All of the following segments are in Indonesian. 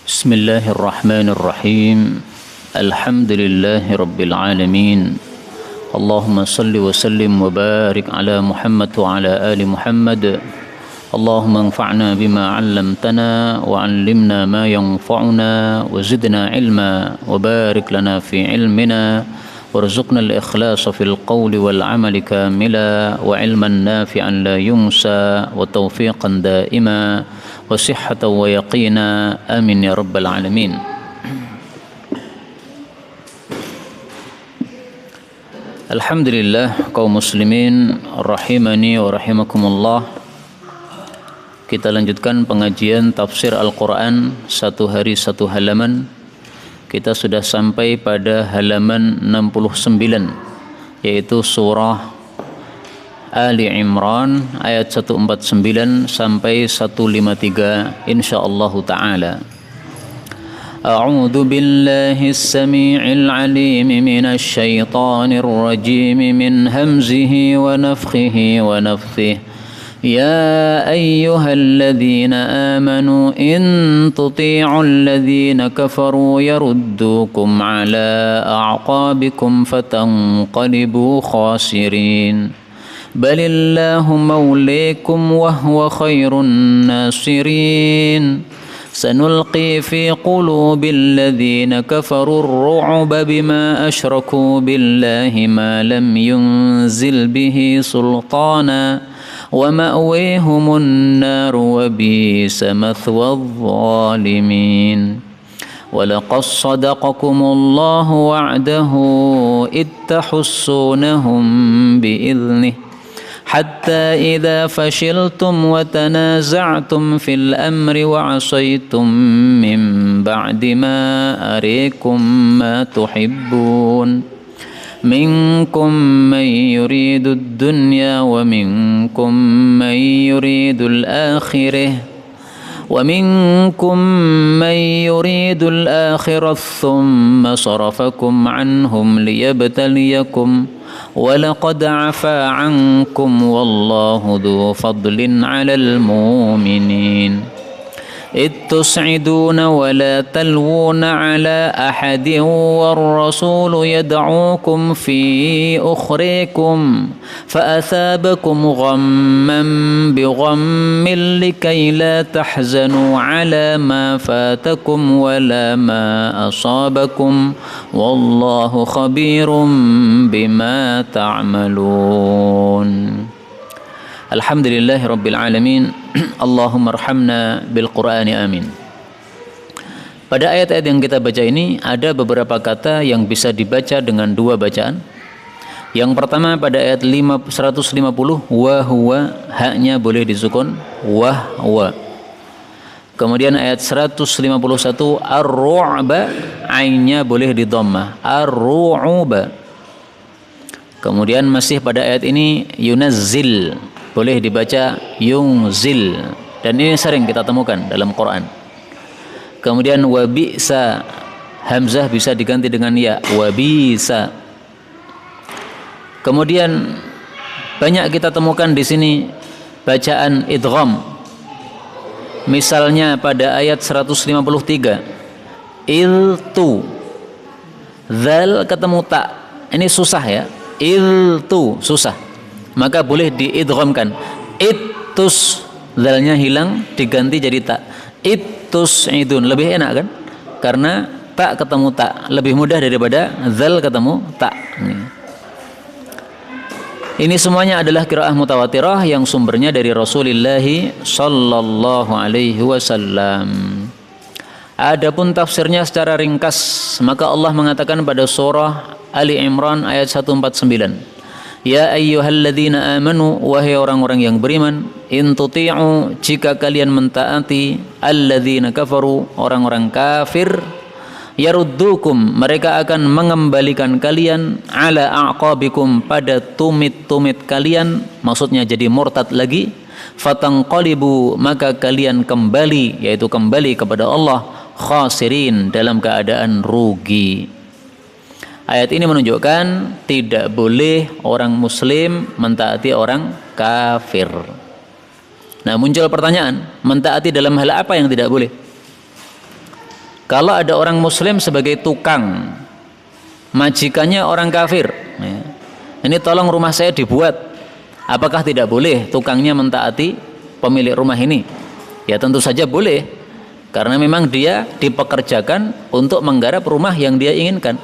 بسم الله الرحمن الرحيم الحمد لله رب العالمين اللهم صل وسلم وبارك على محمد وعلى آل محمد اللهم انفعنا بما علمتنا وعلمنا ما ينفعنا وزدنا علما وبارك لنا في علمنا وارزقنا الإخلاص في القول والعمل كاملا وعلما نافعا لا ينسى وتوفيقا دائما وصحة ويقينا آمين يا رب العالمين. Alhamdulillah kaum muslimin rahimani wa rahimakumullah. Kita lanjutkan pengajian tafsir Al-Quran satu hari satu halaman. Kita sudah sampai pada halaman 69, yaitu surah Ali Imran ayat 149 sampai 153 insyaallah ta'ala. A'udzu billahi as-sami'il 'alim minasy syaithanir rajim min hamzihi wa nafthihi wa nafthihi. يا أيها الذين آمنوا إن تطيعوا الذين كفروا يردوكم على أعقابكم فتنقلبوا خاسرين بل الله موليكم وهو خير الناصرين سنلقي في قلوب الذين كفروا الرعب بما أشركوا بالله ما لم ينزل به سلطانا ومأويهم النار وبئس مثوى الظالمين ولقد صدقكم الله وعده إذ تحسونهم بإذنه حتى إذا فشلتم وتنازعتم في الأمر وعصيتم من بعد ما أريكم ما تحبون منكم من يريد الدنيا ومنكم من يريد الآخرة ومنكم من يريد الآخرة ثم صرفكم عنهم ليبتليكم ولقد عفا عنكم والله ذو فضل على المؤمنين إذ تسعدون ولا تلوون على أحد والرسول يدعوكم في أخريكم فأثابكم غما بغم لكي لا تحزنوا على ما فاتكم ولا ما أصابكم والله خبير بما تعملون. Alhamdulillahi Rabbil Alamin. Allahumma arhamna bil Qur'ani amin. Pada ayat-ayat yang kita baca ini ada beberapa kata yang bisa dibaca dengan dua bacaan. Yang pertama pada ayat 150 wa huwa, haknya boleh disukun wa huwa. Kemudian ayat 151 ar-ru'ba, ainnya boleh didhammah ar-ru'ba. Kemudian masih pada ayat ini yunazzil, boleh dibaca yungzil, dan ini sering kita temukan dalam Quran. Kemudian wabisa, hamzah bisa diganti dengan ya, wabisa. Kemudian banyak kita temukan di sini bacaan idgham. Misalnya pada ayat 153 iltu, zal ketemu tak, ini susah ya, iltu susah, maka boleh diidghamkan. Itus, zalnya hilang diganti jadi tak. Itus idun, lebih enak kan? Karena tak ketemu tak lebih mudah daripada zal ketemu tak. Ini semuanya adalah qiraah mutawatirah yang sumbernya dari Rasulullah sallallahu alaihi wasallam. Adapun tafsirnya secara ringkas, maka Allah mengatakan pada surah Ali Imran ayat 149. Ya ayyuhalladzina amanu, wahai orang-orang yang beriman, in tuti'u, jika kalian mentaati alladzina kafaru, orang-orang kafir, yaruddukum, mereka akan mengembalikan kalian ala a'qabikum, pada tumit-tumit kalian, maksudnya jadi murtad lagi. Fatanqalibu, maka kalian kembali, yaitu kembali kepada Allah, khasirin, dalam keadaan rugi. Ayat ini menunjukkan tidak boleh orang muslim mentaati orang kafir. Nah, muncul pertanyaan, mentaati dalam hal apa yang tidak boleh? Kalau ada orang muslim sebagai tukang, majikannya orang kafir, ya. Ini tolong rumah saya dibuat. Apakah tidak boleh tukangnya mentaati pemilik rumah ini? Ya tentu saja boleh, karena memang dia dipekerjakan untuk menggarap rumah yang dia inginkan.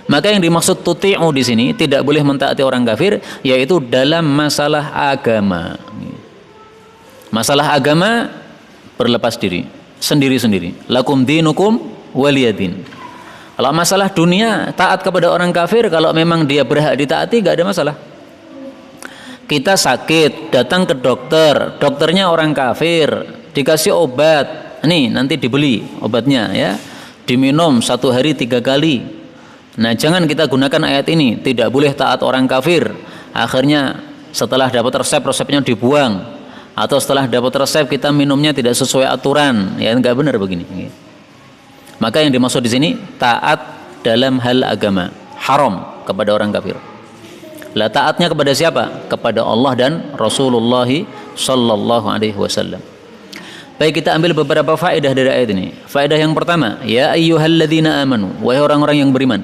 Maka yang dimaksud tuti'u di sini tidak boleh mentaati orang kafir, yaitu dalam masalah agama. Masalah agama berlepas diri, sendiri-sendiri. Lakum dinukum waliyadin. Kalau masalah dunia, taat kepada orang kafir, kalau memang dia berhak ditaati, gak ada masalah. Kita sakit, datang ke dokter, dokternya orang kafir, dikasih obat, nih nanti dibeli obatnya ya, diminum 1 hari 3 kali. Nah jangan kita gunakan ayat ini, tidak boleh taat orang kafir. Akhirnya setelah dapat resep, resepnya dibuang. Atau setelah dapat resep kita minumnya tidak sesuai aturan, ya nggak benar begini. Maka yang dimaksud di sini taat dalam hal agama, haram kepada orang kafir. Lah taatnya kepada siapa? Kepada Allah dan Rasulullah sallallahu alaihi wasallam. Baik, kita ambil beberapa faedah dari ayat ini. Faedah yang pertama, ya ayyuhalladzina amanu, wahai orang-orang yang beriman.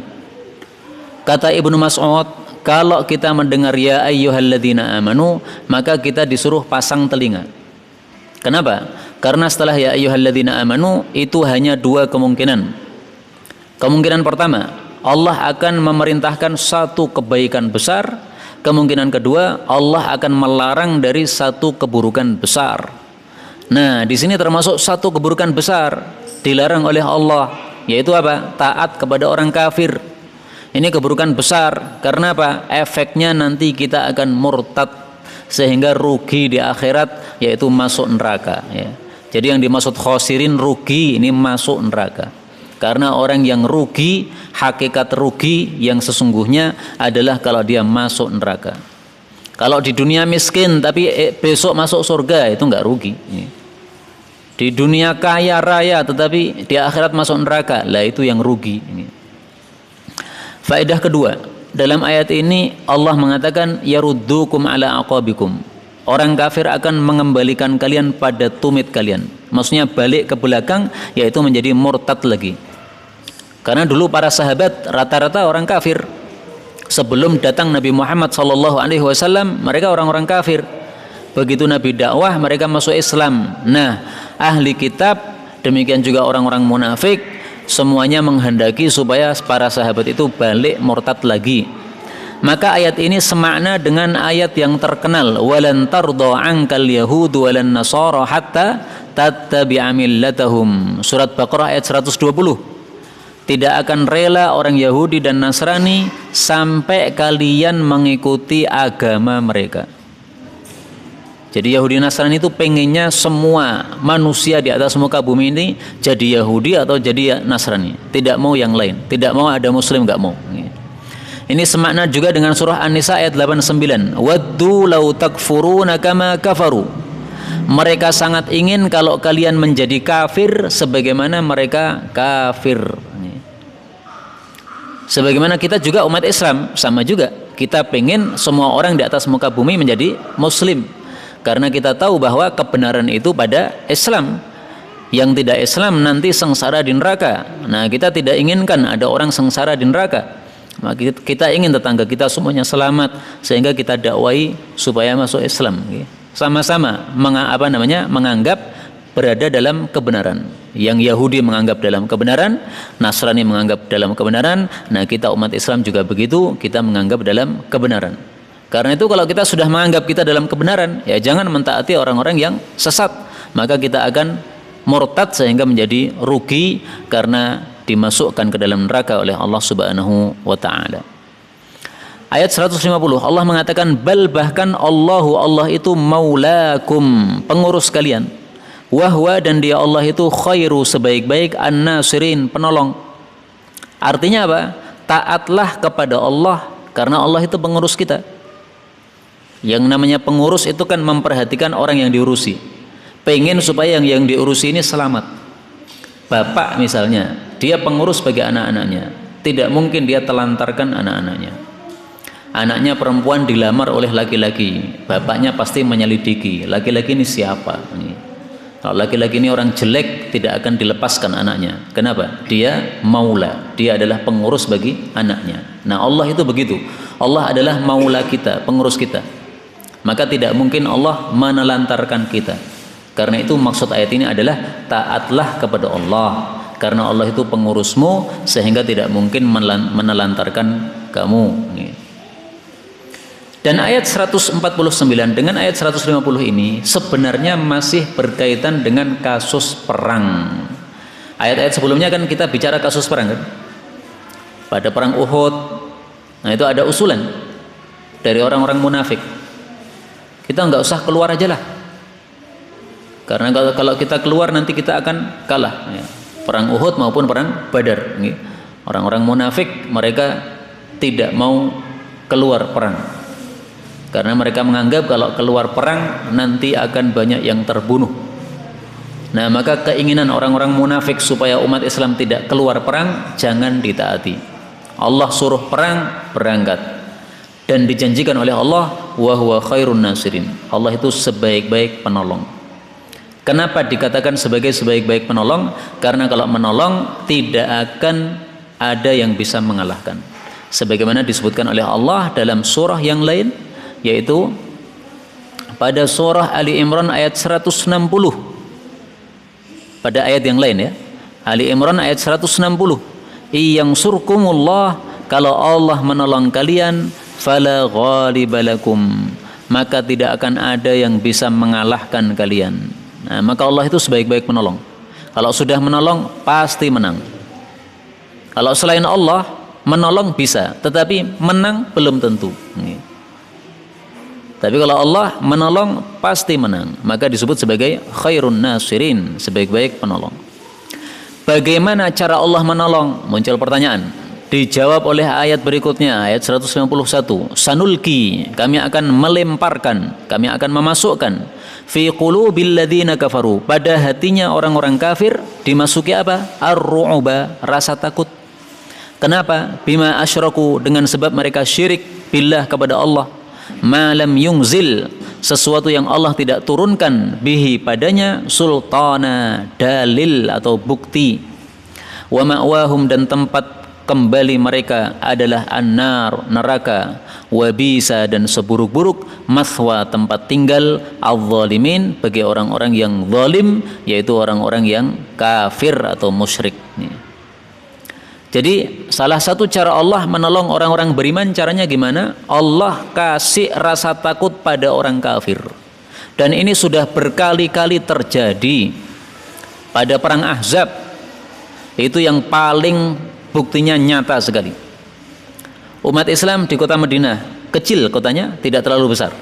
Kata Ibnu Mas'ud, kalau kita mendengar ya ayyuhalladzina amanu, maka kita disuruh pasang telinga. Kenapa? Karena setelah ya ayyuhalladzina amanu itu hanya 2 kemungkinan. Kemungkinan pertama, Allah akan memerintahkan satu kebaikan besar. Kemungkinan kedua, Allah akan melarang dari satu keburukan besar. Nah, di sini termasuk satu keburukan besar dilarang oleh Allah, yaitu apa? Taat kepada orang kafir. Ini keburukan besar, karena apa? Efeknya nanti kita akan murtad sehingga rugi di akhirat, yaitu masuk neraka ya. Jadi yang dimaksud khosirin rugi ini masuk neraka. Karena orang yang rugi, hakikat rugi yang sesungguhnya adalah kalau dia masuk neraka. Kalau di dunia miskin tapi besok masuk surga, itu enggak rugi. Di dunia kaya raya tetapi di akhirat masuk neraka, lah itu yang rugi. Faedah kedua, dalam ayat ini Allah mengatakan yaruddukum ala aqabikum. Orang kafir akan mengembalikan kalian pada tumit kalian. Maksudnya balik ke belakang, yaitu menjadi murtad lagi. Karena dulu para sahabat rata-rata orang kafir. Sebelum datang Nabi Muhammad SAW, mereka orang-orang kafir. Begitu Nabi dakwah, mereka masuk Islam. Nah, ahli kitab, demikian juga orang-orang munafik, semuanya menghendaki supaya para sahabat itu balik murtad lagi. Maka ayat ini semakna dengan ayat yang terkenal, walan tardha ankal yahudu walan nasara hatta tattabi'a millatahum. Surat Baqarah ayat 120. Tidak akan rela orang Yahudi dan Nasrani sampai kalian mengikuti agama mereka. Jadi Yahudi Nasrani itu pengennya semua manusia di atas muka bumi ini jadi Yahudi atau jadi Nasrani. Tidak mau yang lain. Tidak mau ada Muslim, nggak mau. Ini semakna juga dengan surah An-Nisa ayat 89. Waddu law takfuruna kama kafaru. Mereka sangat ingin kalau kalian menjadi kafir sebagaimana mereka kafir. Sebagaimana kita juga umat Islam, sama juga. Kita pengen semua orang di atas muka bumi menjadi Muslim. Karena kita tahu bahwa kebenaran itu pada Islam. Yang tidak Islam nanti sengsara di neraka. Nah, kita tidak inginkan ada orang sengsara di neraka. Maka kita ingin tetangga kita semuanya selamat, sehingga kita dakwai supaya masuk Islam. Sama-sama menganggap berada dalam kebenaran. Yang Yahudi menganggap dalam kebenaran, Nasrani menganggap dalam kebenaran. Nah, kita umat Islam juga begitu, kita menganggap dalam kebenaran. Karena itu kalau kita sudah menganggap kita dalam kebenaran, ya jangan mentaati orang-orang yang sesat. Maka kita akan murtad sehingga menjadi rugi karena dimasukkan ke dalam neraka oleh Allah Subhanahu wa taala. Ayat 150, Allah mengatakan bal, bahkan Allah itu maulakum, pengurus kalian. Wahwa, dan dia Allah itu khairu, sebaik-baik an-nasirin, penolong. Artinya apa? Taatlah kepada Allah karena Allah itu pengurus kita. Yang namanya pengurus itu kan memperhatikan orang yang diurusi. Pengen supaya yang diurusi ini selamat. Bapak misalnya, dia pengurus bagi anak-anaknya. Tidak mungkin dia telantarkan anak-anaknya. Anaknya perempuan dilamar oleh laki-laki, bapaknya pasti menyelidiki, laki-laki ini siapa? Kalau laki-laki ini orang jelek, tidak akan dilepaskan anaknya. Kenapa? Dia maula, dia adalah pengurus bagi anaknya. Nah, Allah itu begitu. Allah adalah maula kita, pengurus kita. Maka tidak mungkin Allah menelantarkan kita. Karena itu maksud ayat ini adalah taatlah kepada Allah. Karena Allah itu pengurusmu, sehingga tidak mungkin menelantarkan kamu. Dan ayat 149 dengan ayat 150 ini sebenarnya masih berkaitan dengan kasus perang. Ayat-ayat sebelumnya kan kita bicara kasus perang kan? Pada perang Uhud, nah itu ada usulan dari orang-orang munafik. Kita nggak usah keluar aja lah. Karena kalau kita keluar nanti kita akan kalah. Perang Uhud maupun perang Badar. Orang-orang munafik mereka tidak mau keluar perang. Karena mereka menganggap kalau keluar perang nanti akan banyak yang terbunuh. Nah, maka keinginan orang-orang munafik supaya umat Islam tidak keluar perang jangan ditaati. Allah suruh perang, berangkat. Dan dijanjikan oleh Allah, wa huwa khairun nasirin. Allah itu sebaik-baik penolong. Kenapa dikatakan sebagai sebaik-baik penolong? Karena kalau menolong tidak akan ada yang bisa mengalahkan. Sebagaimana disebutkan oleh Allah dalam surah yang lain, yaitu pada surah Ali Imran ayat 160. Pada ayat yang lain ya, Ali Imran ayat 160. Iyangsurkumullah, kalau Allah menolong kalian, fala ghalibalakum, maka tidak akan ada yang bisa mengalahkan kalian. Nah, maka Allah itu sebaik-baik penolong. Kalau sudah menolong pasti menang. Kalau selain Allah menolong bisa, tetapi menang belum tentu. Tapi kalau Allah menolong pasti menang, maka disebut sebagai khairun nasirin, sebaik-baik penolong. Bagaimana cara Allah menolong? Muncul pertanyaan. Dijawab oleh ayat berikutnya, ayat 191. Sanulki, kami akan melemparkan, kami akan memasukkan fi qulubil ladzina kafaru, pada hatinya orang-orang kafir dimasuki apa? Ar-ru'ba, rasa takut. Kenapa? Bima asyraku, dengan sebab mereka syirik billah kepada Allah. Malam yungzil, sesuatu yang Allah tidak turunkan bihi padanya sultana, dalil atau bukti. Wa ma'wahum, dan tempat kembali mereka adalah an-nar, neraka. Wa bisa, dan seburuk-buruk mathwa, tempat tinggal al-zalimin, bagi orang-orang yang zalim, yaitu orang-orang yang kafir atau musyrik. Jadi salah satu cara Allah menolong orang-orang beriman, caranya gimana? Allah kasih rasa takut pada orang kafir. Dan ini sudah berkali-kali terjadi. Pada perang Ahzab, itu yang paling buktinya nyata sekali. Umat Islam di kota Madinah, kecil kotanya, tidak terlalu besar.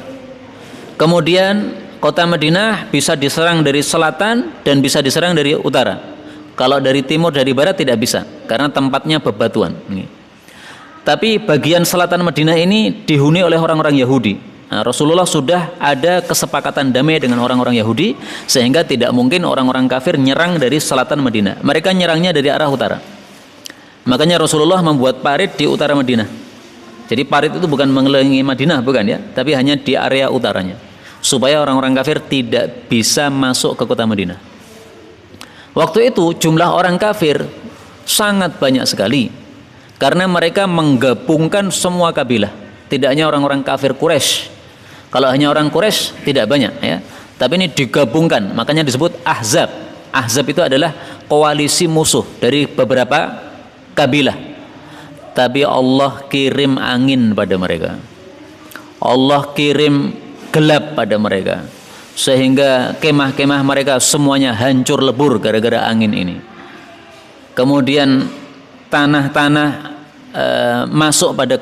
Kemudian kota Madinah bisa diserang dari selatan dan bisa diserang dari utara. Kalau dari timur, dari barat tidak bisa, karena tempatnya bebatuan. Tapi bagian selatan Madinah ini dihuni oleh orang-orang Yahudi. Nah, Rasulullah sudah ada kesepakatan damai dengan orang-orang Yahudi, sehingga tidak mungkin orang-orang kafir nyerang dari selatan Madinah. Mereka nyerangnya dari arah utara. Makanya Rasulullah membuat parit di utara Madinah. Jadi parit itu bukan mengelilingi Madinah, bukan ya, tapi hanya di area utaranya, supaya orang-orang kafir tidak bisa masuk ke kota Madinah. Waktu itu jumlah orang kafir sangat banyak sekali, karena mereka menggabungkan semua kabilah. Tidak hanya orang-orang kafir Quraisy. Kalau hanya orang Quraisy tidak banyak ya, tapi ini digabungkan, makanya disebut Ahzab. Ahzab itu adalah koalisi musuh dari beberapa kabilah. Tapi Allah kirim angin pada mereka, Allah kirim gelap pada mereka, sehingga kemah-kemah mereka semuanya hancur lebur gara-gara angin ini. Kemudian tanah-tanah masuk pada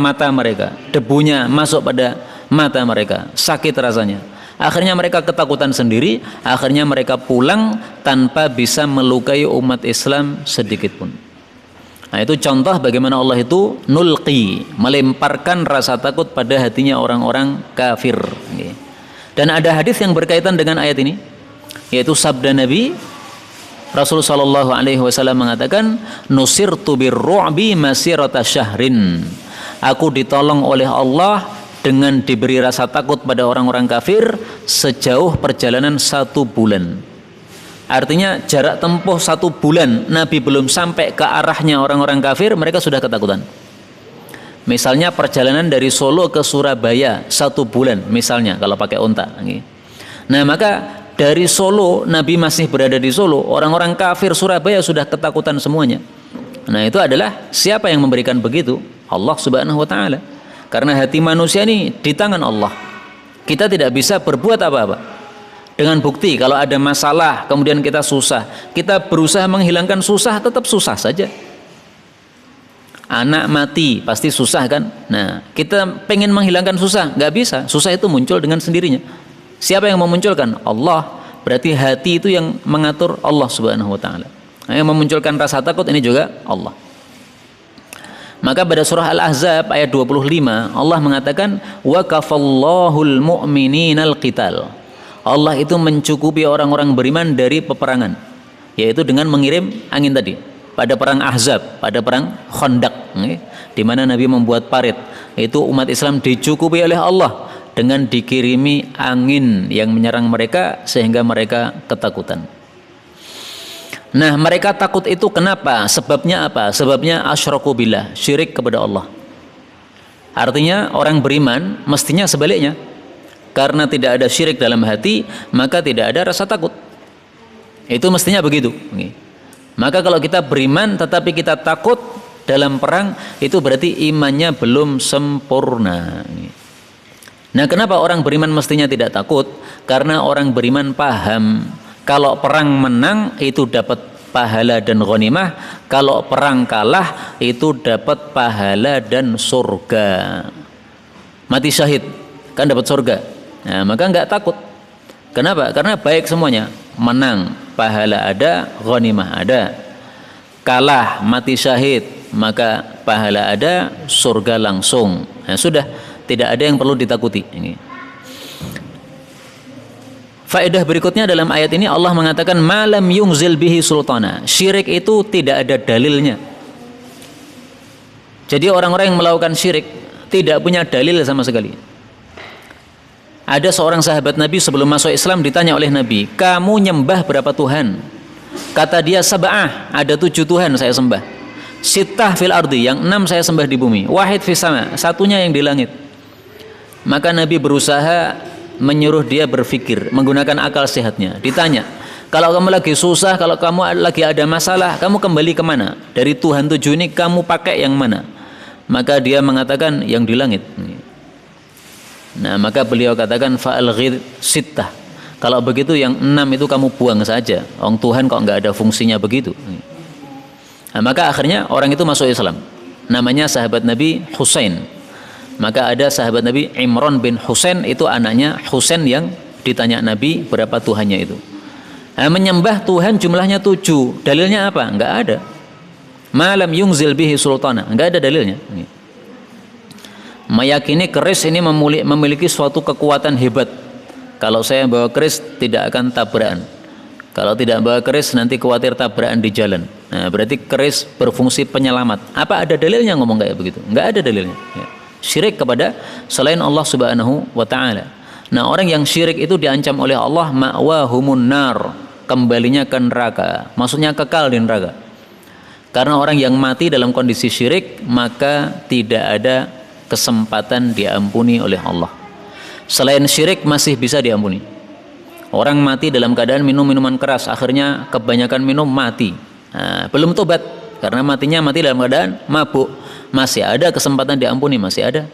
mata mereka, debunya masuk pada mata mereka, sakit rasanya. Akhirnya mereka ketakutan sendiri, akhirnya mereka pulang tanpa bisa melukai umat Islam sedikit pun. Nah, itu contoh bagaimana Allah itu nulqi, melemparkan rasa takut pada hatinya orang-orang kafir. Dan ada hadis yang berkaitan dengan ayat ini, yaitu sabda Nabi Rasulullah sallallahu alaihi wasallam mengatakan, nusirtu birru'bi masirata syahrin. Aku ditolong oleh Allah dengan diberi rasa takut pada orang-orang kafir sejauh perjalanan 1 bulan. Artinya jarak tempuh 1 bulan Nabi belum sampai ke arahnya orang-orang kafir, mereka sudah ketakutan. Misalnya perjalanan dari Solo ke Surabaya 1 bulan misalnya kalau pakai unta. Nah maka dari Solo, Nabi masih berada di Solo, orang-orang kafir Surabaya sudah ketakutan semuanya. Nah itu adalah siapa yang memberikan begitu? Allah Subhanahu wa ta'ala. Karena hati manusia ini di tangan Allah. Kita tidak bisa berbuat apa-apa. Dengan bukti kalau ada masalah kemudian kita susah, kita berusaha menghilangkan susah, tetap susah saja. Anak mati pasti susah kan? Nah kita pengen menghilangkan susah, nggak bisa. Susah itu muncul dengan sendirinya. Siapa yang memunculkan? Allah. Berarti hati itu yang mengatur Allah Subhanahu wa ta'ala. Nah, yang memunculkan rasa takut ini juga Allah. Maka pada surah Al-Ahzab ayat 25 Allah mengatakan wa kafallahul mu'mininal qital. Allah itu mencukupi orang-orang beriman dari peperangan, yaitu dengan mengirim angin tadi pada perang Ahzab, pada perang Khandaq, di mana Nabi membuat parit. Itu umat Islam dicukupi oleh Allah dengan dikirimi angin yang menyerang mereka sehingga mereka ketakutan. Nah mereka takut itu kenapa? Sebabnya apa? Sebabnya asyraku billah, syirik kepada Allah. Artinya orang beriman mestinya sebaliknya. Karena tidak ada syirik dalam hati, maka tidak ada rasa takut. Itu mestinya begitu. Maka kalau kita beriman tetapi kita takut dalam perang, itu berarti imannya belum sempurna. Nah kenapa orang beriman mestinya tidak takut? Karena orang beriman paham kalau perang menang itu dapat pahala dan ghanimah, kalau perang kalah itu dapat pahala dan surga. Mati syahid kan dapat surga. Nah, maka enggak takut. Kenapa? Karena baik semuanya. Menang, pahala ada, ghanimah ada. Kalah, mati syahid, maka pahala ada, surga langsung. Nah, sudah, tidak ada yang perlu ditakuti. Ini. Faedah berikutnya dalam ayat ini Allah mengatakan malam yungzil bihi sultana. Syirik itu tidak ada dalilnya. Jadi orang-orang yang melakukan syirik tidak punya dalil sama sekali. Ada seorang sahabat Nabi sebelum masuk Islam ditanya oleh Nabi, kamu nyembah berapa Tuhan? Kata dia sab'ah, ada 7 Tuhan saya sembah. Sittah fil ardi, yang 6 saya sembah di bumi. Wahid fis sama, satunya yang di langit. Maka Nabi berusaha menyuruh dia berpikir, menggunakan akal sehatnya. Ditanya, kalau kamu lagi susah, kalau kamu lagi ada masalah, kamu kembali kemana? Dari Tuhan 7 ini kamu pakai yang mana? Maka dia mengatakan yang di langit. Nah maka beliau katakan fa'alghid sittah. Kalau begitu yang 6 itu kamu buang saja. Orang Tuhan kok nggak ada fungsinya begitu. Nah, maka akhirnya orang itu masuk Islam. Namanya sahabat Nabi Husain. Maka ada sahabat Nabi Imran bin Husain, itu anaknya Husain yang ditanya Nabi berapa Tuhannya itu. Nah, menyembah Tuhan jumlahnya 7. Dalilnya apa? Nggak ada. Malam yungzil bihi sultana. Nggak ada dalilnya. Meyakini keris ini memiliki suatu kekuatan hebat. Kalau saya bawa keris tidak akan tabrakan. Kalau tidak bawa keris nanti khawatir tabrakan di jalan. Nah, berarti keris berfungsi penyelamat. Apa ada dalilnya ngomong kayak begitu? Enggak ada dalilnya. Ya. Syirik kepada selain Allah Subhanahu wa ta'ala. Nah, orang yang syirik itu diancam oleh Allah ma'wahumun nar, kembalinya ke neraka. Maksudnya kekal di neraka. Karena orang yang mati dalam kondisi syirik maka tidak ada kesempatan diampuni oleh Allah. Selain syirik masih bisa diampuni. Orang mati dalam keadaan minum minuman keras, akhirnya kebanyakan minum mati. Nah, belum tobat karena matinya mati dalam keadaan mabuk. Masih ada kesempatan diampuni, masih ada.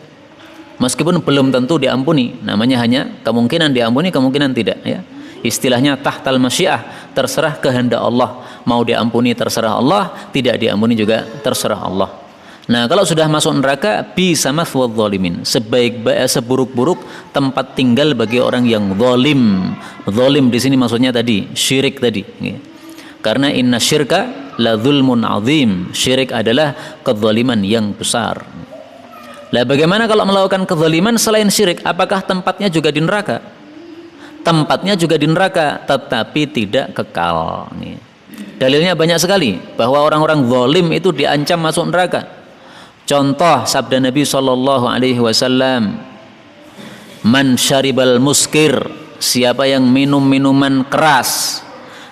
Meskipun belum tentu diampuni, namanya hanya kemungkinan diampuni, kemungkinan tidak. Ya. Istilahnya tahtal masyiah, terserah kehendak Allah. Mau diampuni terserah Allah, tidak diampuni juga terserah Allah. Nah, kalau sudah masuk neraka bisa mathwal zalimin, seburuk-buruk tempat tinggal bagi orang yang zalim. Zalim di sini maksudnya tadi syirik tadi. Karena inna syirka la dzulmun azim. Syirik adalah kezaliman yang besar. Lah bagaimana kalau melakukan kezaliman selain syirik? Apakah tempatnya juga di neraka? Tempatnya juga di neraka, tetapi tidak kekal. Dalilnya banyak sekali bahwa orang-orang zalim itu diancam masuk neraka. Contoh sabda Nabi sallallahu alaihi wasallam, "Man syaribal muskir," siapa yang minum minuman keras,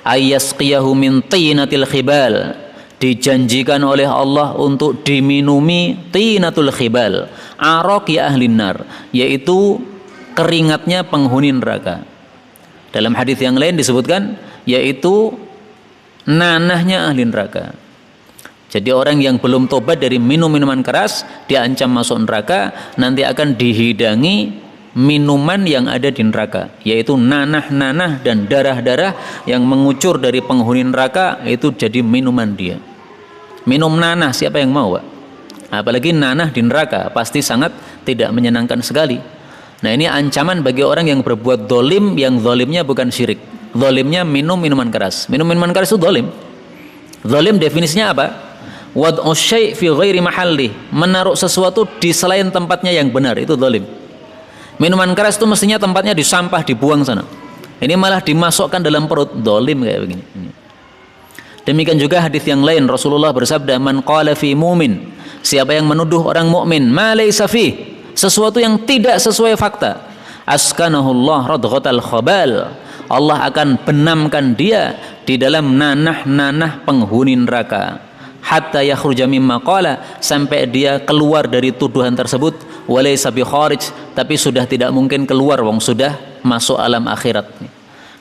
Ayyasqiyahu min tinatil khibal, dijanjikan oleh Allah untuk diminumi tinatul khibal, araqi ahlin nar, yaitu keringatnya penghuni neraka. Dalam hadis yang lain disebutkan yaitu nanahnya ahli neraka. Jadi orang yang belum tobat dari minum minuman keras diancam masuk neraka, nanti akan dihidangi minuman yang ada di neraka, yaitu nanah-nanah dan darah-darah yang mengucur dari penghuni neraka, itu jadi minuman dia. Minum nanah, siapa yang mau, Pak? Apalagi nanah di neraka, pasti sangat tidak menyenangkan sekali. Nah, ini ancaman bagi orang yang berbuat dolim, yang dolimnya bukan syirik. Dolimnya minum minuman keras. Minum minuman keras itu dolim. Dolim definisinya apa? Wad'u syai' fi ghairi mahalli, menaruh sesuatu di selain tempatnya yang benar, itu dolim. Minuman keras itu mestinya tempatnya di sampah, dibuang sana. Ini malah dimasukkan dalam perut, dolim kayak begini. Demikian juga hadis yang lain, Rasulullah bersabda, man qala fi mu'min, siapa yang menuduh orang mukmin ma laysa fi, sesuatu yang tidak sesuai fakta, askanahullah radghatal khabal, Allah akan benamkan dia di dalam nanah-nanah penghuni neraka, hatta yakhruja mimma qala, sampai dia keluar dari tuduhan tersebut, walaysa bi kharij, tapi sudah tidak mungkin keluar, wong sudah masuk alam akhirat.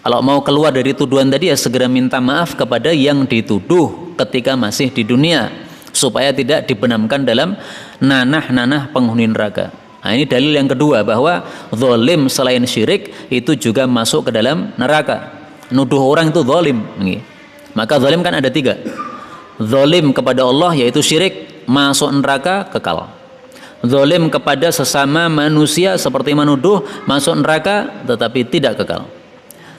Kalau mau keluar dari tuduhan tadi ya segera minta maaf kepada yang dituduh ketika masih di dunia, supaya tidak dibenamkan dalam nanah-nanah penghuni neraka. Nah, ini dalil yang kedua bahwa zalim selain syirik itu juga masuk ke dalam neraka. Nuduh orang itu zalim. Maka zalim kan ada tiga. Zalim kepada Allah yaitu syirik, masuk neraka, kekal. Zalim kepada sesama manusia seperti menuduh, masuk neraka tetapi tidak kekal.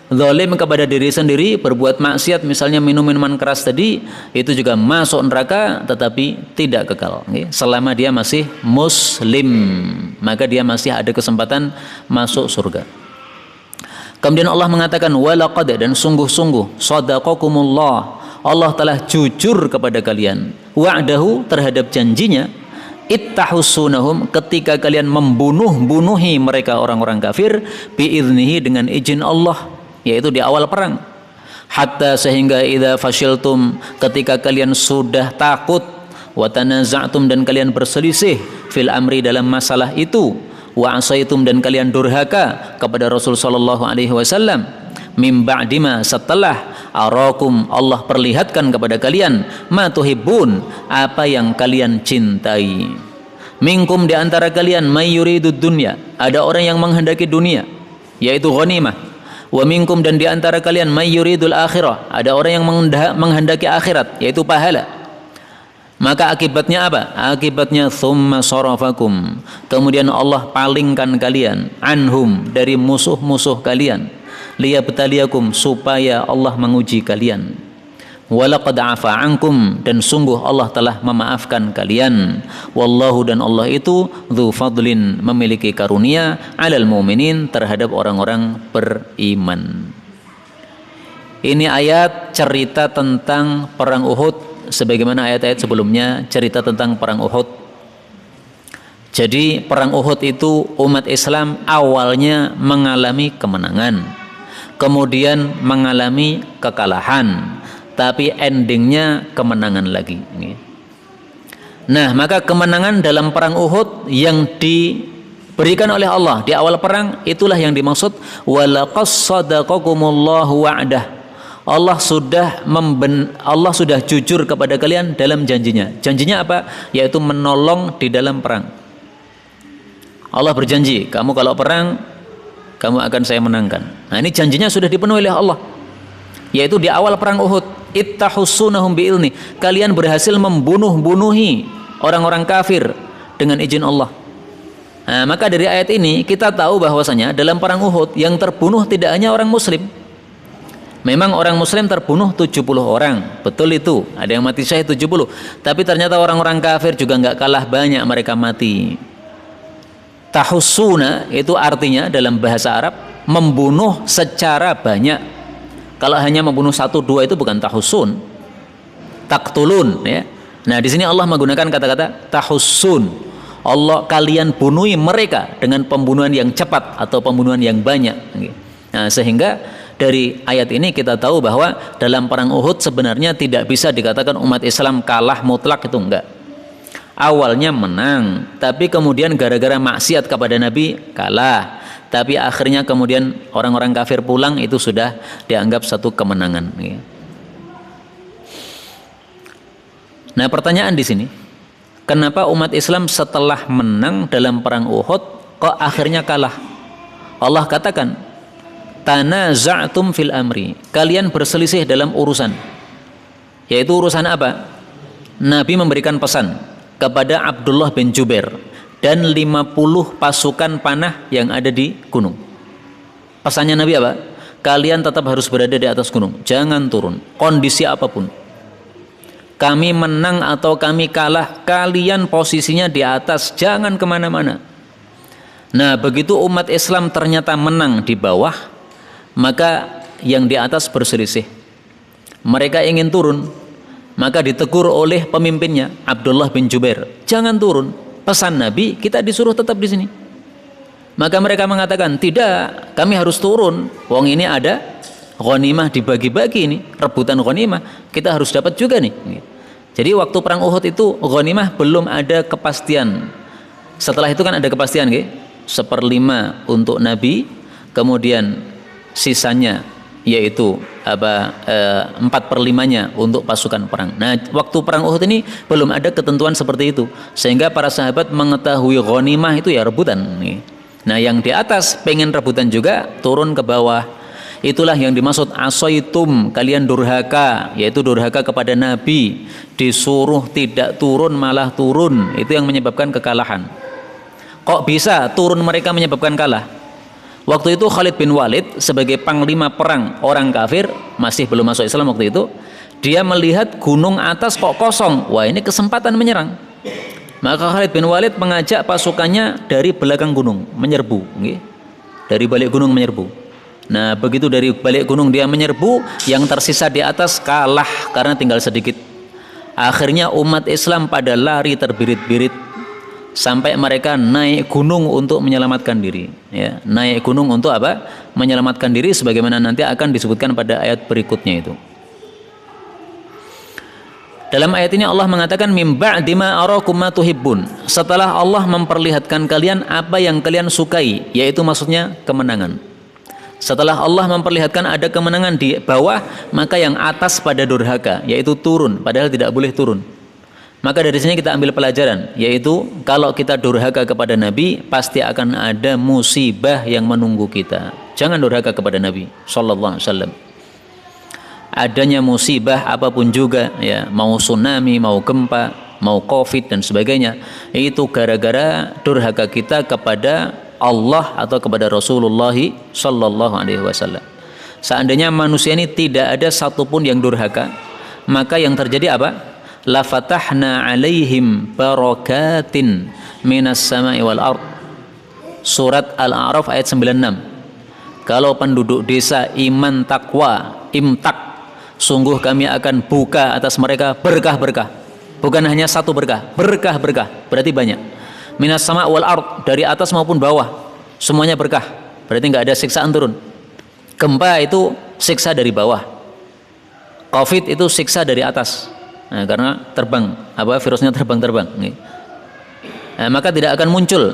Zalim kepada diri sendiri, berbuat maksiat misalnya minum minuman keras tadi, itu juga masuk neraka tetapi tidak kekal. Selama dia masih muslim, maka dia masih ada kesempatan masuk surga. Kemudian Allah mengatakan walaqad, dan sungguh-sungguh shadaqakumullah, Allah telah jujur kepada kalian, wa'dahu, terhadap janjinya, ittahussunahum, ketika kalian membunuh-bunuhi mereka orang-orang kafir, biiznihi, dengan izin Allah, yaitu di awal perang. Hatta, sehingga idza fashiltum, ketika kalian sudah takut, wa tanaza'tum, dan kalian berselisih, fil amri, dalam masalah itu, wa asaitum, dan kalian durhaka kepada Rasul sallallahu alaihi wasallam, mim ba'dima, setelah arakum, Allah perlihatkan kepada kalian, ma tuhibbun, apa yang kalian cintai. Minkum, di antara kalian, may yuridud dunya, ada orang yang menghendaki dunia, yaitu ghanimah. Wa minkum, dan di antara kalian, may yuridul akhirah, ada orang yang menghendaki akhirat, yaitu pahala. Maka akibatnya apa? Akibatnya thumma sarafakum, kemudian Allah palingkan kalian, anhum, dari musuh-musuh kalian, liyabtaliyakum, supaya Allah menguji kalian. Walaqad afa ankum, dan sungguh Allah telah memaafkan kalian. Wallahu, dan Allah itu dzu fadlin, memiliki karunia, alal mu'minin, terhadap orang-orang beriman. Ini ayat cerita tentang perang Uhud, sebagaimana ayat-ayat sebelumnya cerita tentang perang Uhud. Jadi perang Uhud itu umat Islam awalnya mengalami kemenangan, kemudian mengalami kekalahan, tapi endingnya kemenangan lagi. Nah, maka kemenangan dalam perang Uhud yang diberikan oleh Allah di awal perang, itulah yang dimaksud walaqad shadaqakumullahu wa'dah. Allah sudah jujur kepada kalian dalam janjinya. Janjinya apa? Yaitu menolong di dalam perang. Allah berjanji, kamu kalau perang, kamu akan saya menangkan. Nah, ini janjinya sudah dipenuhi oleh Allah, yaitu di awal perang Uhud, ittahussunahum biilni, kalian berhasil membunuh-bunuhi orang-orang kafir dengan izin Allah. Nah, maka dari ayat ini kita tahu bahwasanya dalam perang Uhud yang terbunuh tidak hanya orang muslim. Memang orang muslim terbunuh 70 orang, betul itu, ada yang mati syahid 70, tapi ternyata orang-orang kafir juga nggak kalah banyak mereka mati. Tahussuna itu artinya dalam bahasa Arab membunuh secara banyak. Kalau hanya membunuh 1-2 itu bukan tahussun, taktulun, ya. Nah, di sini Allah menggunakan kata-kata tahussun. Allah, kalian bunuhi mereka dengan pembunuhan yang cepat atau pembunuhan yang banyak. Nah, sehingga Dari ayat ini kita tahu bahwa dalam perang Uhud sebenarnya tidak bisa dikatakan umat Islam kalah mutlak, itu enggak. Awalnya menang, tapi kemudian gara-gara maksiat kepada Nabi kalah. Tapi akhirnya kemudian orang-orang kafir pulang, itu sudah dianggap satu kemenangan. Nah, pertanyaan di sini, kenapa umat Islam setelah menang dalam perang Uhud kok akhirnya kalah? Allah katakan, tanaza'tum fil amri, kalian berselisih dalam urusan. Yaitu urusan apa? Nabi memberikan pesan kepada Abdullah bin Jubair dan 50 pasukan panah yang ada di gunung. Pesannya Nabi apa? Kalian tetap harus berada di atas gunung, jangan turun, kondisi apapun. Kami menang atau kami kalah, kalian posisinya di atas, jangan kemana-mana. Nah, begitu umat Islam ternyata menang di bawah, maka yang di atas berselisih. Mereka ingin turun, maka ditegur oleh pemimpinnya Abdullah bin Jubair, jangan turun. Pesan Nabi, kita disuruh tetap di sini. Maka mereka mengatakan, tidak, kami harus turun. Wong ini ada ghanimah dibagi-bagi, ini rebutan ghanimah, kita harus dapat juga nih. Jadi waktu perang Uhud itu ghanimah belum ada kepastian. Setelah itu kan ada kepastian, 1/5 untuk Nabi, kemudian sisanya yaitu 4/5-nya untuk pasukan perang. Nah, waktu perang Uhud ini belum ada ketentuan seperti itu, sehingga para sahabat mengetahui ghanimah itu ya rebutan. Nah, yang di atas pengen rebutan juga, turun ke bawah. Itulah yang dimaksud asaitum, kalian durhaka, yaitu durhaka kepada Nabi, disuruh tidak turun malah turun, itu yang menyebabkan kekalahan. Kok bisa turun mereka menyebabkan kalah? Waktu itu Khalid bin Walid sebagai panglima perang orang kafir, masih belum masuk Islam waktu itu, dia melihat gunung atas kok kosong, wah ini kesempatan menyerang. Maka Khalid bin Walid mengajak pasukannya dari belakang gunung menyerbu, dari balik gunung menyerbu. Nah, begitu dari balik gunung dia menyerbu, yang tersisa di atas kalah karena tinggal sedikit. Akhirnya umat Islam pada lari terbirit-birit sampai mereka naik gunung untuk menyelamatkan diri. Ya, naik gunung untuk apa? Menyelamatkan diri, sebagaimana nanti akan disebutkan pada ayat berikutnya itu. Dalam ayat ini Allah mengatakan mim ba'di ma arakum ma tuhibbun. Setelah Allah memperlihatkan kalian apa yang kalian sukai, yaitu maksudnya kemenangan. Setelah Allah memperlihatkan ada kemenangan di bawah, maka yang atas pada durhaka, yaitu turun, padahal tidak boleh turun. Maka dari sini kita ambil pelajaran, yaitu kalau kita durhaka kepada Nabi, pasti akan ada musibah yang menunggu kita. Jangan durhaka kepada Nabi sallallahu alaihi wasallam. Adanya musibah apapun juga, ya, mau tsunami, mau gempa, mau covid dan sebagainya, itu gara-gara durhaka kita kepada Allah atau kepada Rasulullah sallallahu alaihi wasallam. Seandainya manusia ini tidak ada satupun yang durhaka, maka yang terjadi apa? La fatahna alaihim barakatin minas sama'i wal ard. Surat Al-A'raf ayat 96. Kalau penduduk desa iman takwa, imtak, sungguh kami akan buka atas mereka berkah-berkah. Bukan hanya satu berkah, berkah-berkah, berarti banyak. Minas sama' wal ard, dari atas maupun bawah, semuanya berkah, berarti nggak ada siksaan turun. Gempa itu siksa dari bawah, covid itu siksa dari atas. Nah, karena terbang, virusnya terbang-terbang. Nah, maka tidak akan muncul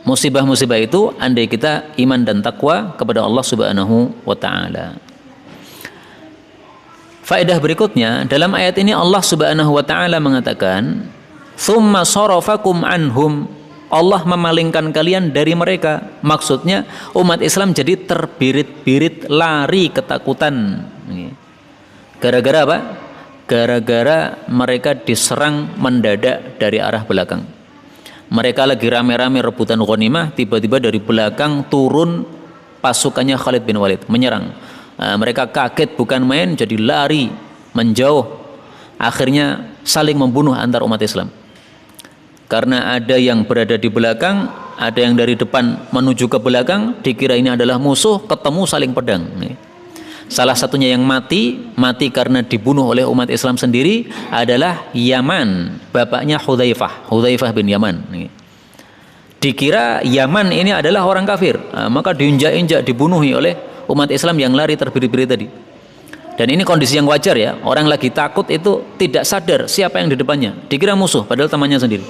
musibah-musibah itu andai kita iman dan takwa kepada Allah Subhanahu wa taala. Faedah berikutnya, dalam ayat ini Allah Subhanahu wa taala mengatakan, "Tsumma sarafakum anhum." Allah memalingkan kalian dari mereka. Maksudnya umat Islam jadi terbirit-birit, lari ketakutan. Gara-gara apa? Gara-gara mereka diserang mendadak dari arah belakang. Mereka lagi rame-rame rebutan ghanimah, tiba-tiba dari belakang turun pasukannya Khalid bin Walid menyerang. Mereka kaget bukan main, jadi lari menjauh. Akhirnya saling membunuh antar umat Islam. Karena ada yang berada di belakang, ada yang dari depan menuju ke belakang, dikira ini adalah musuh, ketemu saling pedang. Salah satunya yang mati karena dibunuh oleh umat Islam sendiri adalah Yaman, bapaknya Hudzaifah bin Yaman. Dikira Yaman ini adalah orang kafir, maka diinjak-injak, dibunuhi oleh umat Islam yang lari terbirit-birit tadi. Dan ini kondisi yang wajar ya. Orang lagi takut itu tidak sadar siapa yang di depannya. Dikira musuh padahal temannya sendiri.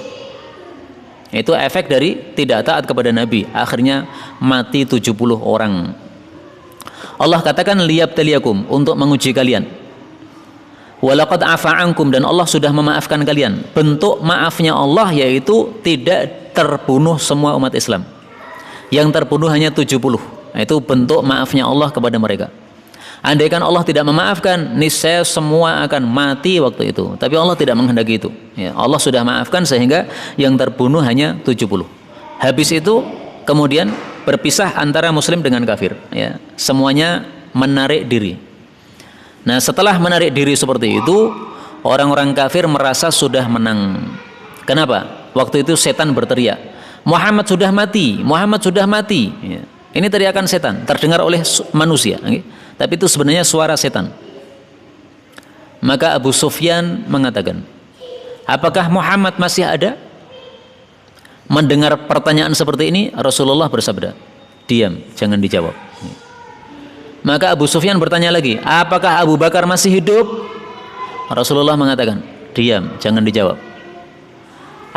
Itu efek dari tidak taat kepada Nabi. Akhirnya mati 70 orang. Allah katakan liyabtaliyakum, untuk menguji kalian. Walaqad afa ankum, dan Allah sudah memaafkan kalian. Bentuk maafnya Allah yaitu tidak terbunuh semua umat Islam. Yang terbunuh hanya 70. Itu bentuk maafnya Allah kepada mereka. Andaikan Allah tidak memaafkan, niscaya semua akan mati waktu itu. Tapi Allah tidak menghendaki itu. Ya, Allah sudah maafkan sehingga yang terbunuh hanya 70. Habis itu kemudian berpisah antara muslim dengan kafir. Ya, semuanya menarik diri. Nah, setelah menarik diri seperti itu, orang-orang kafir merasa sudah menang. Kenapa? Waktu itu setan berteriak, Muhammad sudah mati, Muhammad sudah mati. Ya. Ini teriakan setan, terdengar oleh manusia. Okay? Tapi itu sebenarnya suara setan. Maka Abu Sufyan mengatakan, apakah Muhammad masih ada? Mendengar pertanyaan seperti ini, Rasulullah bersabda, diam, jangan dijawab. Maka Abu Sufyan bertanya lagi, apakah Abu Bakar masih hidup? Rasulullah mengatakan, diam, jangan dijawab.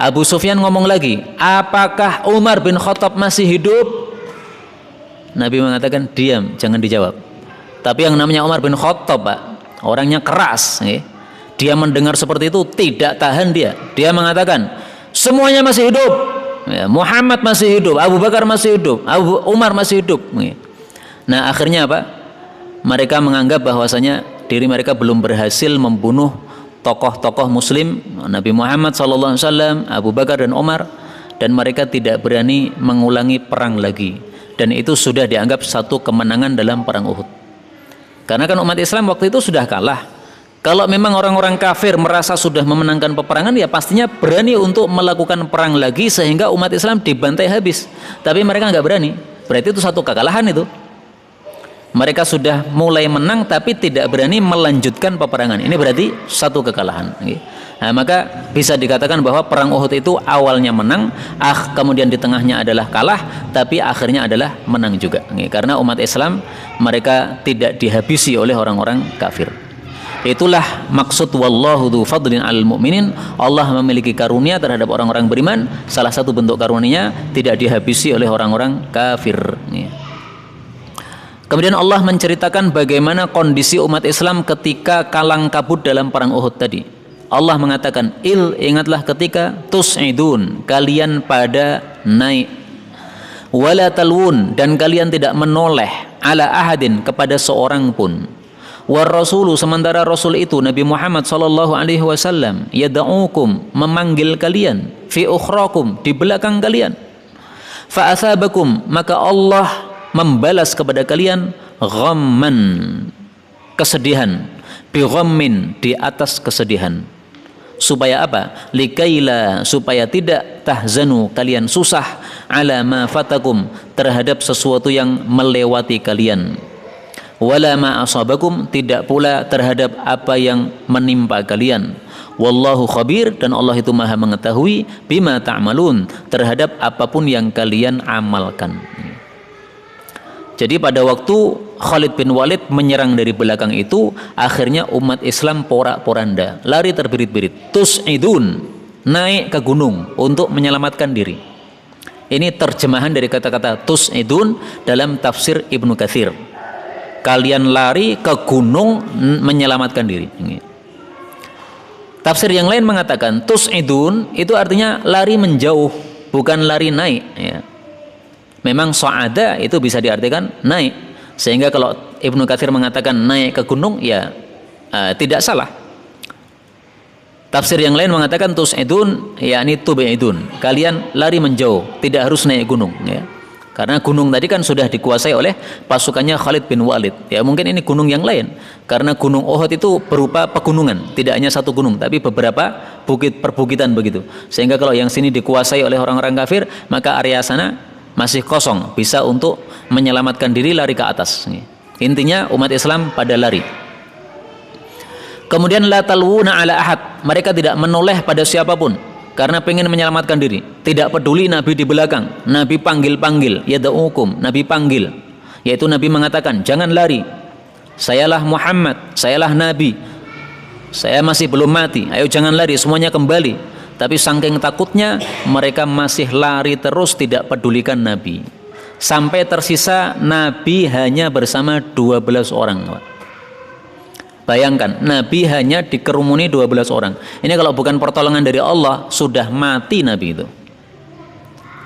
Abu Sufyan ngomong lagi, apakah Umar bin Khattab masih hidup? Nabi mengatakan, diam, jangan dijawab. Tapi yang namanya Umar bin Khattab, Pak, orangnya keras. Dia mendengar seperti itu tidak tahan dia. Dia mengatakan, semuanya masih hidup. Ya, Muhammad masih hidup, Abu Bakar masih hidup, Umar masih hidup. Nah, akhirnya apa? Mereka menganggap bahwasanya diri mereka belum berhasil membunuh tokoh-tokoh Muslim, Nabi Muhammad SAW, Abu Bakar dan Umar, dan mereka tidak berani mengulangi perang lagi. Dan itu sudah dianggap satu kemenangan dalam perang Uhud. Karena kan umat Islam waktu itu sudah kalah. Kalau memang orang-orang kafir merasa sudah memenangkan peperangan, ya pastinya berani untuk melakukan perang lagi sehingga umat Islam dibantai habis. Tapi mereka nggak berani. Berarti itu satu kekalahan itu. Mereka sudah mulai menang tapi tidak berani melanjutkan peperangan. Ini berarti satu kekalahan. Nah, maka bisa dikatakan bahwa perang Uhud itu awalnya menang, kemudian di tengahnya adalah kalah, tapi akhirnya adalah menang juga. Karena umat Islam mereka tidak dihabisi oleh orang-orang kafir. Itulah maksud wallahu dzu fadlin 'alal mu'minin. Allah memiliki karunia terhadap orang-orang beriman. Salah satu bentuk karunia tidak dihabisi oleh orang-orang kafir. Kemudian Allah menceritakan bagaimana kondisi umat Islam ketika kalang kabut dalam perang Uhud tadi. Allah mengatakan, ingatlah ketika tus'idun, kalian pada naik, wala talwun, dan kalian tidak menoleh, ala ahadin, kepada seorang pun, war rasulu, sementara Rasul itu Nabi Muhammad SAW yada'ukum, memanggil kalian, fi ukhrakum, di belakang kalian, fa asabakum, maka Allah membalas kepada kalian ghamman, kesedihan, bi ghammin, di atas kesedihan. Supaya apa? Likaila, supaya tidak tahzanu, kalian susah, ala ma fatakum, terhadap sesuatu yang melewati kalian, wala ma asabakum, tidak pula terhadap apa yang menimpa kalian. Wallahu khabir, dan Allah itu maha mengetahui, bima ta'malun, terhadap apapun yang kalian amalkan. Jadi pada waktu Khalid bin Walid menyerang dari belakang itu, akhirnya umat Islam porak-poranda, lari terbirit-birit. Tus'idun, naik ke gunung untuk menyelamatkan diri. Ini terjemahan dari kata-kata tus'idun dalam tafsir Ibnu Katsir. Kalian lari ke gunung menyelamatkan diri. Tafsir yang lain mengatakan tus'idun itu artinya lari menjauh, bukan lari naik. Ya. Memang so'ada itu bisa diartikan naik, sehingga kalau Ibnu Katsir mengatakan naik ke gunung, ya tidak salah. Tafsir yang lain mengatakan tus'idun, yakni tub'idun, kalian lari menjauh, tidak harus naik gunung. Ya. Karena gunung tadi kan sudah dikuasai oleh pasukannya Khalid bin Walid. Ya mungkin ini gunung yang lain, karena gunung Uhud itu berupa pegunungan, tidak hanya satu gunung, tapi beberapa bukit perbukitan begitu. Sehingga kalau yang sini dikuasai oleh orang-orang kafir, maka area sana masih kosong, bisa untuk menyelamatkan diri, lari ke atas. Intinya umat Islam pada lari. Kemudian la talwuna ala ahad, mereka tidak menoleh pada siapapun karena pengen menyelamatkan diri. Tidak peduli Nabi di belakang, Nabi panggil-panggil, yada'ukum, Nabi panggil, yaitu Nabi mengatakan, jangan lari, sayalah Muhammad, sayalah Nabi, saya masih belum mati, ayo jangan lari, semuanya kembali. Tapi saking takutnya mereka masih lari terus, tidak pedulikan Nabi, sampai tersisa Nabi hanya bersama 12 orang. Bayangkan, Nabi hanya dikerumuni 12 orang. Ini kalau bukan pertolongan dari Allah, sudah mati Nabi itu.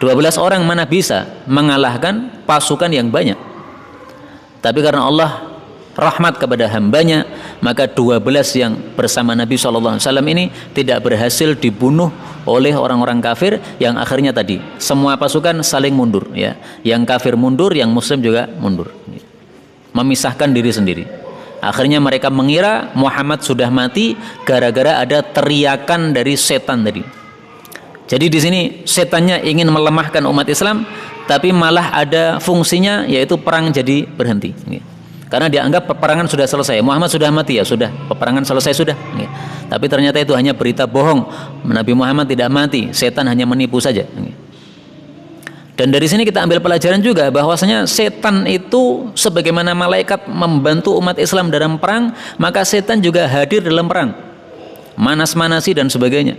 12 orang mana bisa mengalahkan pasukan yang banyak. Tapi karena Allah rahmat kepada hambanya, maka 12 yang bersama Nabi SAW ini tidak berhasil dibunuh oleh orang-orang kafir, yang akhirnya tadi semua pasukan saling mundur, ya. Yang kafir mundur, yang muslim juga mundur, memisahkan diri sendiri. Akhirnya mereka mengira Muhammad sudah mati gara-gara ada teriakan dari setan tadi. Jadi di sini setannya ingin melemahkan umat Islam, tapi malah ada fungsinya, yaitu perang jadi berhenti. Karena dianggap peperangan sudah selesai, Muhammad sudah mati, ya sudah, peperangan selesai sudah. Tapi ternyata itu hanya berita bohong, Nabi Muhammad tidak mati, setan hanya menipu saja. Dan dari sini kita ambil pelajaran juga bahwasanya setan itu sebagaimana malaikat membantu umat Islam dalam perang, maka setan juga hadir dalam perang, manas-manasi dan sebagainya,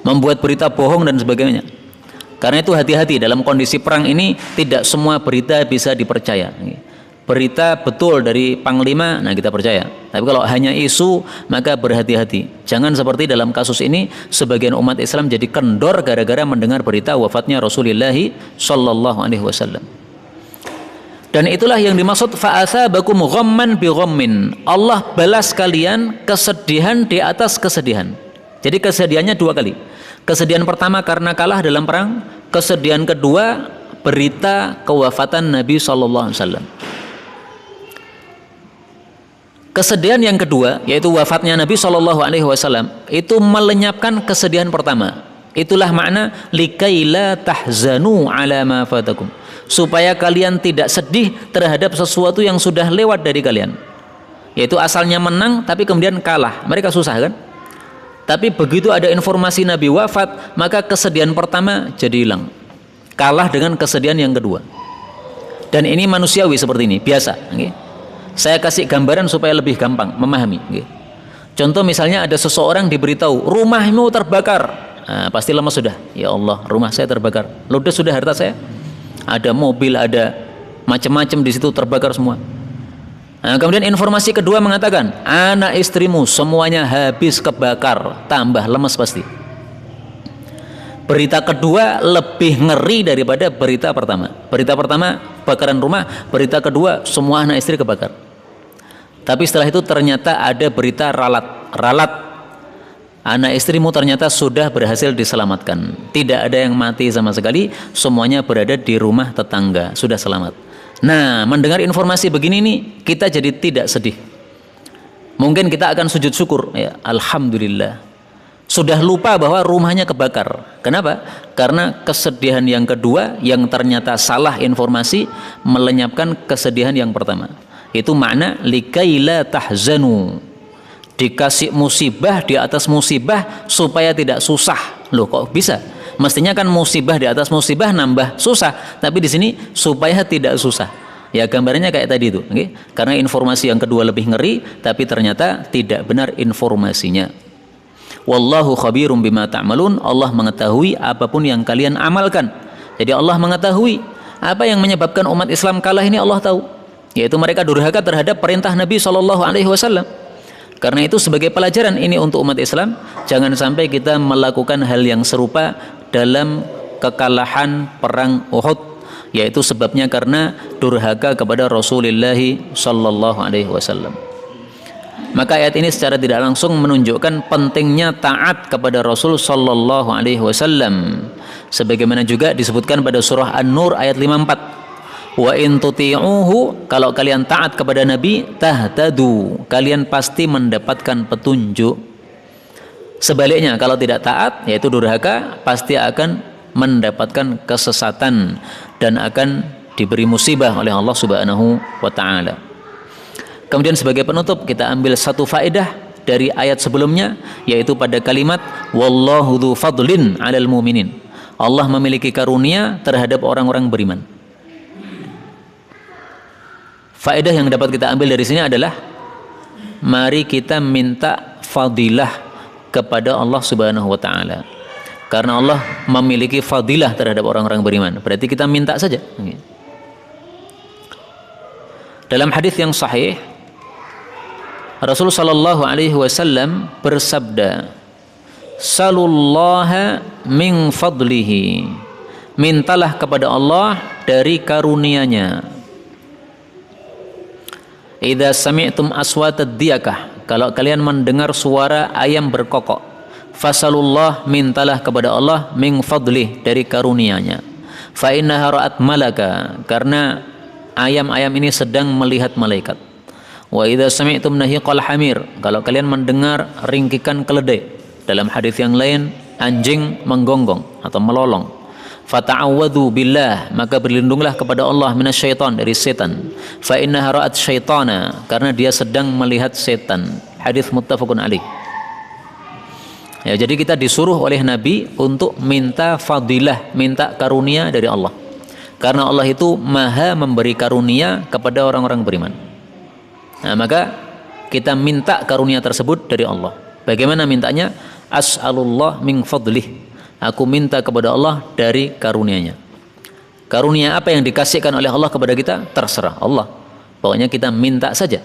membuat berita bohong dan sebagainya. Karena itu hati-hati dalam kondisi perang ini, tidak semua berita bisa dipercaya. Berita betul dari panglima, nah kita percaya. Tapi kalau hanya isu, maka berhati-hati. Jangan seperti dalam kasus ini, sebagian umat Islam jadi kendor gara-gara mendengar berita wafatnya Rasulullah sallallahu alaihi wasallam. Dan itulah yang dimaksud fa'atsabakum ghamman bi ghammin. Allah balas kalian kesedihan di atas kesedihan. Jadi kesedihannya 2 kali. Kesedihan pertama karena kalah dalam perang, kesedihan kedua berita kewafatan Nabi sallallahu alaihi wasallam. Kesedihan yang kedua, yaitu wafatnya Nabi Shallallahu Alaihi Wasallam, itu melenyapkan kesedihan pertama. Itulah makna likaila tahzanu ala ma fatakum, supaya kalian tidak sedih terhadap sesuatu yang sudah lewat dari kalian. Yaitu asalnya menang, tapi kemudian kalah. Mereka susah kan? Tapi begitu ada informasi Nabi wafat, maka kesedihan pertama jadi hilang, kalah dengan kesedihan yang kedua. Dan ini manusiawi seperti ini, biasa. Saya kasih gambaran supaya lebih gampang memahami. Contoh misalnya ada seseorang diberitahu rumahmu terbakar, nah, pasti lama sudah. Ya Allah, rumah saya terbakar. Ludes sudah harta saya. Ada mobil, ada macam-macam di situ terbakar semua. Nah, kemudian informasi kedua mengatakan anak istrimu semuanya habis kebakar, tambah lemas pasti. Berita kedua lebih ngeri daripada berita pertama. Berita pertama bakaran rumah, berita kedua semua anak istri kebakar. Tapi setelah itu ternyata ada berita ralat, anak istrimu ternyata sudah berhasil diselamatkan, tidak ada yang mati sama sekali, semuanya berada di rumah tetangga, sudah selamat. Nah, mendengar informasi begini nih, kita jadi tidak sedih. Mungkin kita akan sujud syukur, ya, alhamdulillah. Sudah lupa bahwa rumahnya kebakar. Kenapa? Karena kesedihan yang kedua yang ternyata salah informasi melenyapkan kesedihan yang pertama. Itu makna likaila tahzanu, dikasih musibah di atas musibah supaya tidak susah. Loh, kok bisa? Mestinya kan musibah di atas musibah nambah susah, tapi di sini supaya tidak susah. Ya gambarannya kayak tadi itu, okay? Karena informasi yang kedua lebih ngeri, tapi ternyata tidak benar informasinya. Wallahu khabirum bima ta'malun. Allah mengetahui apapun yang kalian amalkan. Jadi Allah mengetahui apa yang menyebabkan umat Islam kalah ini, Allah tahu. Yaitu mereka durhaka terhadap perintah Nabi Shallallahu Alaihi Wasallam. Karena itu sebagai pelajaran ini untuk umat Islam, jangan sampai kita melakukan hal yang serupa dalam kekalahan perang Uhud, yaitu sebabnya karena durhaka kepada Rasulullah Shallallahu Alaihi Wasallam. Maka ayat ini secara tidak langsung menunjukkan pentingnya taat kepada Rasul Shallallahu Alaihi Wasallam, sebagaimana juga disebutkan pada surah An-Nur ayat 54. Wa in tuti'uhu, kalau kalian taat kepada Nabi, tahtadu, kalian pasti mendapatkan petunjuk. Sebaliknya kalau tidak taat, yaitu durhaka, pasti akan mendapatkan kesesatan dan akan diberi musibah oleh Allah Subhanahu wa taala. Kemudian sebagai penutup kita ambil satu faedah dari ayat sebelumnya, yaitu pada kalimat wallahu dzu fadlin 'alal mu'minin. Allah memiliki karunia terhadap orang-orang beriman. Faedah yang dapat kita ambil dari sini adalah mari kita minta fadilah kepada Allah Subhanahu wa taala. Karena Allah memiliki fadilah terhadap orang-orang beriman. Berarti kita minta saja. Dalam hadis yang sahih, Rasulullah sallallahu alaihi wasallam bersabda, "Salullaha min fadlihi." Mintalah kepada Allah dari karunia-Nya. Idza sami'tum aswatad diyakah, kalau kalian mendengar suara ayam berkokok, fasalullah, mintalah kepada Allah min fadlih, dari karunia-Nya. Fa innaha ra'at malaka, karena ayam-ayam ini sedang melihat malaikat. Wa idza sami'tum nahiqal hamir, kalau kalian mendengar ringkikan keledai. Dalam hadis yang lain, anjing menggonggong atau melolong. Fata'awwadhu billah, maka berlindunglah kepada Allah minasyaitan, dari setan. Fa innaha ra'at syaitana, karena dia sedang melihat setan. Hadis muttafaqun alaih. Ya, jadi kita disuruh oleh Nabi untuk minta fadilah, minta karunia dari Allah. Karena Allah itu maha memberi karunia kepada orang-orang beriman. Nah, maka kita minta karunia tersebut dari Allah. Bagaimana mintanya? As'alullah min fadlih. Aku minta kepada Allah dari karunia-Nya. Karunia apa yang dikasihkan oleh Allah kepada kita? Terserah Allah. Pokoknya kita minta saja.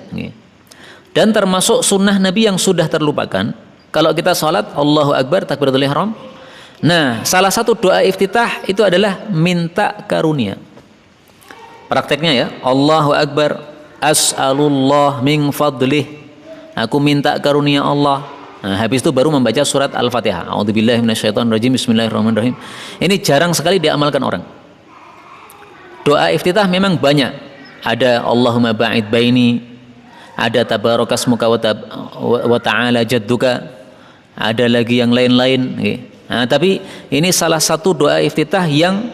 Dan termasuk sunnah Nabi yang sudah terlupakan. Kalau kita sholat, Allahu Akbar, takbiratul ihram. Nah, salah satu doa iftitah itu adalah minta karunia. Prakteknya ya, Allahu Akbar, as'alullah min fadlih. Aku minta karunia Allah. Nah, habis itu baru membaca surat Al-Fatihah. A'udzubillahi minasyaitonirrajim. Bismillahirrahmanirrahim. Ini jarang sekali diamalkan orang. Doa iftitah memang banyak. Ada Allahumma ba'id baini, ada tabarakasmuka wa ta'ala jadduka, ada lagi yang lain-lain. Nah, tapi ini salah satu doa iftitah yang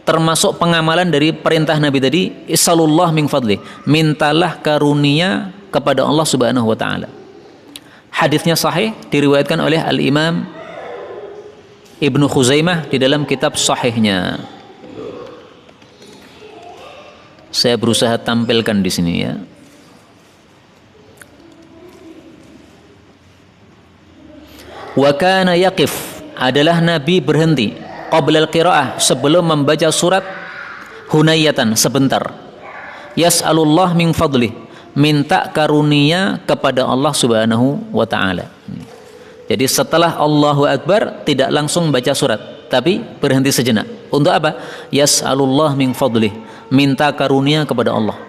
termasuk pengamalan dari perintah Nabi tadi, Is'alullah min fadli, mintalah karunia kepada Allah Subhanahu wa taala. Hadisnya sahih, diriwayatkan oleh Al-Imam Ibnu Khuzaimah di dalam kitab sahihnya. Saya berusaha tampilkan di sini ya. Wa kana yaqif, adalah Nabi berhenti qabla al-qiraah, sebelum membaca surat, hunayatan, sebentar. Yas'alullah min fadlih, minta karunia kepada Allah Subhanahu wa taala. Jadi setelah Allahu Akbar tidak langsung baca surat, tapi berhenti sejenak. Untuk apa? Yas'alullah min fadlih, minta karunia kepada Allah.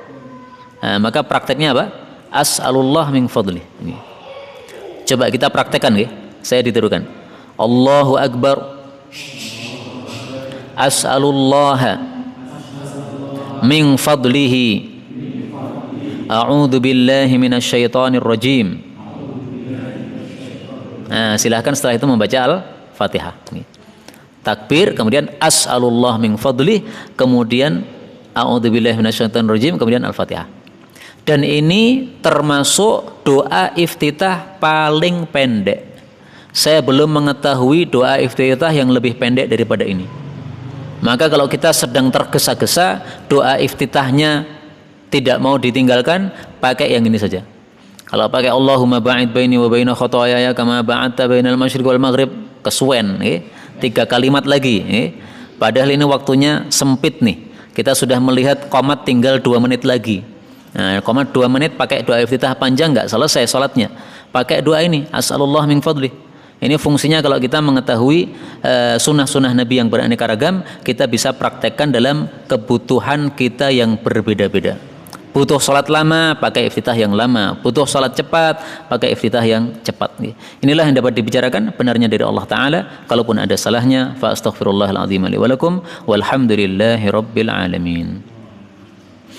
Nah, maka prakteknya apa? As'alullah min fadlih. Coba kita praktekkan ya. Saya ditirukan. Allahu Akbar, as'alullah min fadlihi, a'udzu billahi minasyaitonir rajim. Nah, silahkan setelah itu membaca Al-Fatihah. Takbir, kemudian as'alullah min fadlih, kemudian a'udzu billahi minasyaitonir rajim, kemudian Al-Fatihah. Dan ini termasuk doa iftitah paling pendek. Saya belum mengetahui doa iftitah yang lebih pendek daripada ini. Maka kalau kita sedang tergesa-gesa, doa iftitahnya tidak mau ditinggalkan, pakai yang ini saja. Kalau pakai Allahumma ba'id baini wa baina khotoyaya kama ba'adta bainal masyriq wal maghrib, kesuwen, 3 kalimat lagi. Padahal ini waktunya sempit nih. Kita sudah melihat qomat tinggal 2 menit lagi. Nah, qomat 2 menit pakai doa iftitah panjang, nggak selesai sholatnya. Pakai doa ini, as'alullah min fadlih. Ini fungsinya kalau kita mengetahui sunnah-sunnah Nabi yang beraneka ragam, kita bisa praktekkan dalam kebutuhan kita yang berbeda-beda. Butuh sholat lama, pakai iftitah yang lama. Butuh sholat cepat, pakai iftitah yang cepat. Inilah yang dapat dibicarakan, benarnya dari Allah Ta'ala. Kalaupun ada salahnya, fa astaghfirullahal azim li wa lakum, walhamdulillahi rabbil alamin.